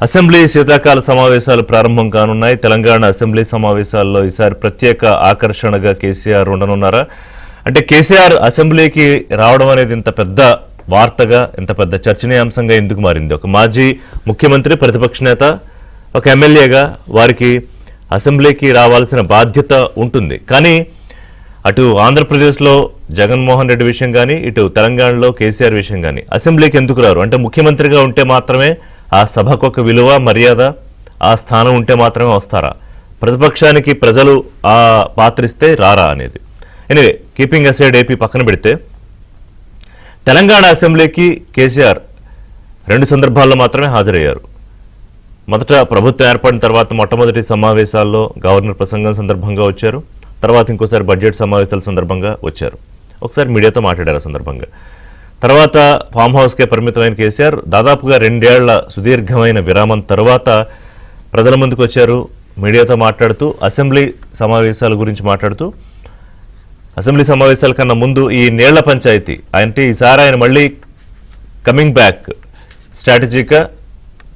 Assembly శీతాకాల సమావేశాలు ప్రారంభం కానున్నాయి. తెలంగాణ అసెంబ్లీ సమావేశాల్లో ఈసారి ప్రత్యేక ఆకర్షణగా కేసీఆర్ ఉండనున్నారా? అంటే కేసీఆర్ అసెంబ్లీకి రావడం అనేది ఇంత పెద్ద వార్తగా, ఇంత పెద్ద చర్చనీయాంశంగా ఎందుకు మారింది? ఒక మాజీ ముఖ్యమంత్రి, ప్రతిపక్ష నేత, ఒక ఎమ్మెల్యేగా వారికి అసెంబ్లీకి రావాల్సిన బాధ్యత ఉంటుంది. కానీ అటు ఆంధ్రప్రదేశ్లో జగన్మోహన్ రెడ్డి విషయం కానీ, ఇటు తెలంగాణలో కేసీఆర్ విషయం కానీ అసెంబ్లీకి ఎందుకు రారు? అంటే ముఖ్యమంత్రిగా ఉంటే మాత్రమే ఆ సభకు ఒక విలువ, మర్యాద, ఆ స్థానం ఉంటే మాత్రమే వస్తారా? ప్రతిపక్షానికి ప్రజలు ఆ పాత్రిస్తే రారా అనేది. ఎనివే, కీపింగ్ అసైడ్ ఏపీ పక్కన పెడితే తెలంగాణ అసెంబ్లీకి కేసీఆర్ 2 సందర్భాల్లో మాత్రమే హాజరయ్యారు. మొదట ప్రభుత్వం ఏర్పడిన తర్వాత మొట్టమొదటి సమావేశాల్లో గవర్నర్ ప్రసంగం సందర్భంగా వచ్చారు. తర్వాత ఇంకోసారి బడ్జెట్ సమావేశాల సందర్భంగా వచ్చారు. ఒకసారి మీడియాతో మాట్లాడారు సందర్భంగా. తర్వాత ఫామ్ హౌస్కే పరిమితమైన కేసీఆర్ దాదాపుగా 2 ఏళ్ల సుదీర్ఘమైన విరామం తర్వాత ప్రజల ముందుకు వచ్చారు. మీడియాతో మాట్లాడుతూ అసెంబ్లీ సమావేశాల గురించి మాట్లాడుతూ, అసెంబ్లీ సమావేశాల కన్నా ముందు ఈ నీళ్ల పంచాయతీ అంటే ఈసారి ఆయన మళ్ళీ కమింగ్ బ్యాక్ స్ట్రాటజీగా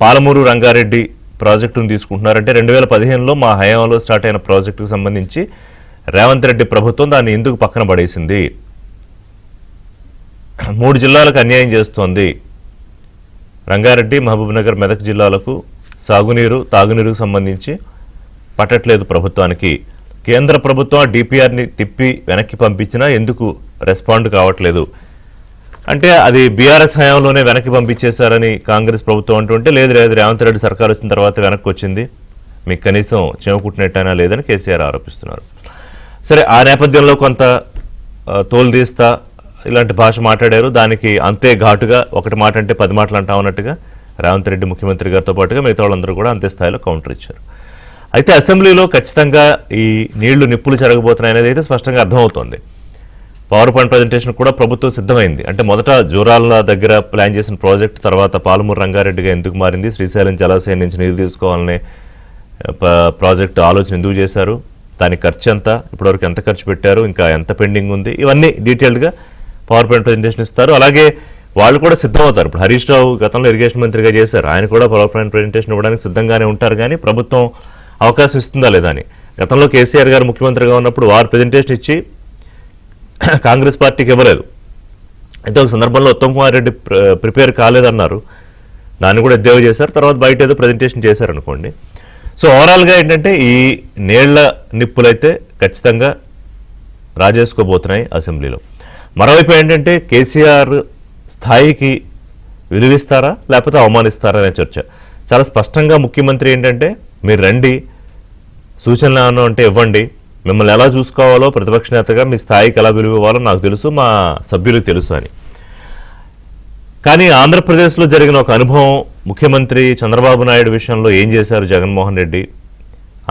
పాలమూరు రంగారెడ్డి ప్రాజెక్టును తీసుకుంటున్నారంటే 2015లో మా హయాంలో స్టార్ట్ అయిన ప్రాజెక్టుకు సంబంధించి రేవంత్ రెడ్డి ప్రభుత్వం దాన్ని ఎందుకు పక్కన పడేసింది? 3 జిల్లాలకు అన్యాయం చేస్తోంది. రంగారెడ్డి, మహబూబ్నగర్, మెదక్ జిల్లాలకు సాగునీరు, తాగునీరుకు సంబంధించి పట్టట్లేదు ప్రభుత్వానికి. కేంద్ర ప్రభుత్వం డిపిఆర్ని తిప్పి వెనక్కి పంపించినా ఎందుకు రెస్పాండ్ కావట్లేదు? అంటే అది బీఆర్ఎస్ హయాంలోనే వెనక్కి పంపించేశారని కాంగ్రెస్ ప్రభుత్వం అంటుంటే, లేదు రేవంత్ రెడ్డి సర్కార్ వచ్చిన తర్వాత వెనక్కి వచ్చింది, మీకు కనీసం చెమకుట్టినట్టయినా లేదని కేసీఆర్ ఆరోపిస్తున్నారు. సరే, ఆ నేపథ్యంలో కొంత తోలు తీస్తా ఇలాంటి భాష మాట్లాడారు. దానికి అంతే ఘాటుగా ఒకటి మాట అంటే 10 మాటలు అంటా ఉన్నట్టుగా రేవంత్ రెడ్డి ముఖ్యమంత్రి గారితో పాటుగా మిగతా వాళ్ళందరూ కూడా అంతే స్థాయిలో కౌంటర్ ఇచ్చారు. అయితే అసెంబ్లీలో ఖచ్చితంగా ఈ నీళ్లు నిప్పులు జరగబోతున్నాయి అనేది అయితే స్పష్టంగా అర్థమవుతోంది. పవర్ పాయింట్ ప్రజెంటేషన్ కూడా ప్రభుత్వం సిద్ధమైంది. అంటే మొదట జోరాల దగ్గర ప్లాన్ చేసిన ప్రాజెక్ట్ తర్వాత పాలమూరు రంగారెడ్డిగా ఎందుకు మారింది? శ్రీశైలం జలాశయం నుంచి నీరు తీసుకోవాలనే ప్రాజెక్టు ఆలోచన ఎందుకు చేశారు? దాని ఖర్చు ఎంత, ఇప్పటివరకు ఎంత ఖర్చు పెట్టారు, ఇంకా ఎంత పెండింగ్ ఉంది, ఇవన్నీ డీటెయిల్డ్గా పవర్ పాయింట్ ప్రజెంటేషన్ ఇస్తారు. అలాగే వాళ్ళు కూడా సిద్ధమవుతారు. ఇప్పుడు హరీష్ రావు గతంలో ఇరిగేషన్ మంత్రిగా చేశారు, ఆయన కూడా పవర్ పాయింట్ ప్రజెంటేషన్ ఇవ్వడానికి సిద్ధంగానే ఉంటారు. కానీ ప్రభుత్వం అవకాశం ఇస్తుందా లేదా అని. గతంలో కేసీఆర్ గారు ముఖ్యమంత్రిగా ఉన్నప్పుడు వారు ప్రజెంటేషన్ ఇచ్చి కాంగ్రెస్ పార్టీకి ఇవ్వలేదు. అయితే ఒక సందర్భంలో ఉత్తమ్ కుమార్ రెడ్డి ప్రిపేర్ కాలేదన్నారు, దాన్ని కూడా ఎద్దేవా చేశారు. తర్వాత బయట ఏదో ప్రజెంటేషన్ చేశారనుకోండి. సో ఓవరాల్గా ఏంటంటే ఈ నీళ్ల నిప్పులైతే ఖచ్చితంగా రాజేసుకోబోతున్నాయి అసెంబ్లీలో. మరోవైపు ఏంటంటే కేసీఆర్ స్థాయికి విలువిస్తారా లేకపోతే అవమానిస్తారా అనే చర్చ. చాలా స్పష్టంగా ముఖ్యమంత్రి ఏంటంటే, మీరు రండి, సూచనలు ఏమన్నా ఉంటే ఇవ్వండి, మిమ్మల్ని ఎలా చూసుకోవాలో ప్రతిపక్ష నేతగా మీ స్థాయికి ఎలా విలువ ఇవ్వాలో నాకు తెలుసు, మా సభ్యులకు తెలుసు అని. కానీ ఆంధ్రప్రదేశ్లో జరిగిన ఒక అనుభవం, ముఖ్యమంత్రి చంద్రబాబు నాయుడు విషయంలో ఏం చేశారు జగన్మోహన్ రెడ్డి?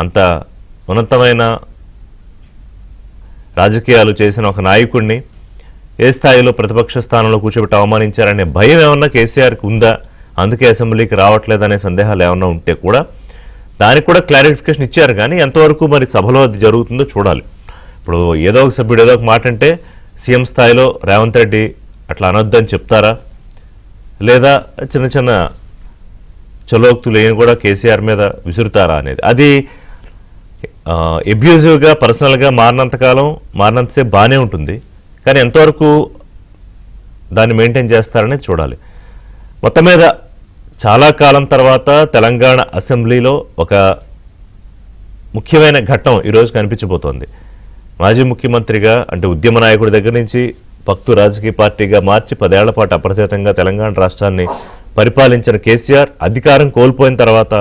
అంత ఉన్నతమైన రాజకీయాలు చేసిన ఒక నాయకుడిని ఏ స్థాయిలో ప్రతిపక్ష స్థానంలో కూర్చోబెట్టి అవమానించారనే భయం ఏమన్నా కేసీఆర్కి ఉందా? అందుకే అసెంబ్లీకి రావట్లేదనే సందేహాలు ఏమన్నా ఉంటే కూడా దానికి కూడా క్లారిఫికేషన్ ఇచ్చారు. కానీ ఎంతవరకు మరి సభలో అది జరుగుతుందో చూడాలి. ఇప్పుడు ఏదో ఒక సభ్యుడు ఏదో ఒక మాట అంటే సీఎం స్థాయిలో రేవంత్ రెడ్డి అట్లా అనొద్దని చెప్తారా, లేదా చిన్న చిన్న చలోక్తులు ఏం కూడా కేసీఆర్ మీద విసురుతారా అనేది. అది అబ్యూజివ్గా, పర్సనల్గా మారినంతకాలం మారినంతసేపు బాగానే ఉంటుంది. కానీ ఎంతవరకు దాన్ని మెయింటైన్ చేస్తారనేది చూడాలి. మొత్తం మీద చాలా కాలం తర్వాత తెలంగాణ అసెంబ్లీలో ఒక ముఖ్యమైన ఘట్టం ఈరోజు కనిపించబోతోంది. మాజీ ముఖ్యమంత్రిగా, అంటే ఉద్యమ నాయకుడి దగ్గర నుంచి భక్తు రాజకీయ పార్టీగా మార్చి 10 ఏళ్ల పాటు అప్రతిహతంగా తెలంగాణ రాష్ట్రాన్ని పరిపాలించిన కేసీఆర్ అధికారం కోల్పోయిన తర్వాత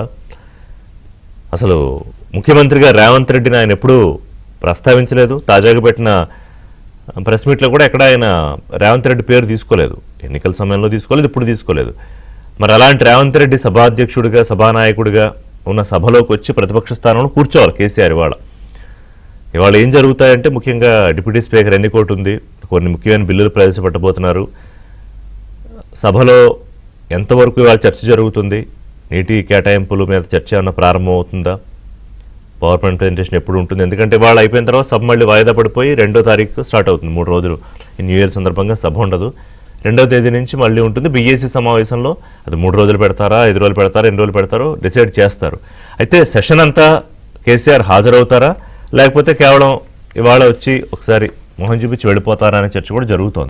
అసలు ముఖ్యమంత్రిగా రేవంత్ రెడ్డిని ఆయన ఎప్పుడూ ప్రస్తావించలేదు. తాజాగా పెట్టిన ప్రెస్ మీట్లో కూడా ఎక్కడ ఆయన రేవంత్ రెడ్డి పేరు తీసుకోలేదు. ఎన్నికల సమయంలో తీసుకోలేదు, ఇప్పుడు తీసుకోలేదు. మరి అలాంటి రేవంత్ రెడ్డి సభాధ్యక్షుడిగా, సభానాయకుడిగా ఉన్న సభలోకి వచ్చి ప్రతిపక్ష స్థానంలో కూర్చోవాలి కేసీఆర్. ఇవాళ ఏం జరుగుతాయంటే, ముఖ్యంగా డిప్యూటీ స్పీకర్ ఎన్నికోటి ఉంది, కొన్ని ముఖ్యమైన బిల్లులు ప్రవేశపెట్టబోతున్నారు. సభలో ఎంతవరకు ఇవాళ చర్చ జరుగుతుంది? నీటి కేటాయింపుల మీద చర్చ ఏమన్నా ప్రారంభం అవుతుందా? పవర్ పాయింట్ ప్రజెంటేషన్ ఎప్పుడు ఉంటుంది? ఎందుకంటే ఇవాళ అయిపోయిన తర్వాత సభ మళ్ళీ వాయిదా పడిపోయి 2వ తారీఖు స్టార్ట్ అవుతుంది. 3 రోజులు ఈ న్యూ ఇయర్ సందర్భంగా సభ ఉండదు. 2వ తేదీ నుంచి మళ్ళీ ఉంటుంది. బీఏసీ సమావేశంలో అది 3 రోజులు పెడతారా, 5 రోజులు పెడతారా, ఎన్ని రోజులు పెడతారో డిసైడ్ చేస్తారు. అయితే సెషన్ అంతా కేసీఆర్ హాజరవుతారా, లేకపోతే కేవలం ఇవాళ వచ్చి ఒకసారి మొహం చూపించి వెళ్ళిపోతారా అనే చర్చ కూడా జరుగుతోంది.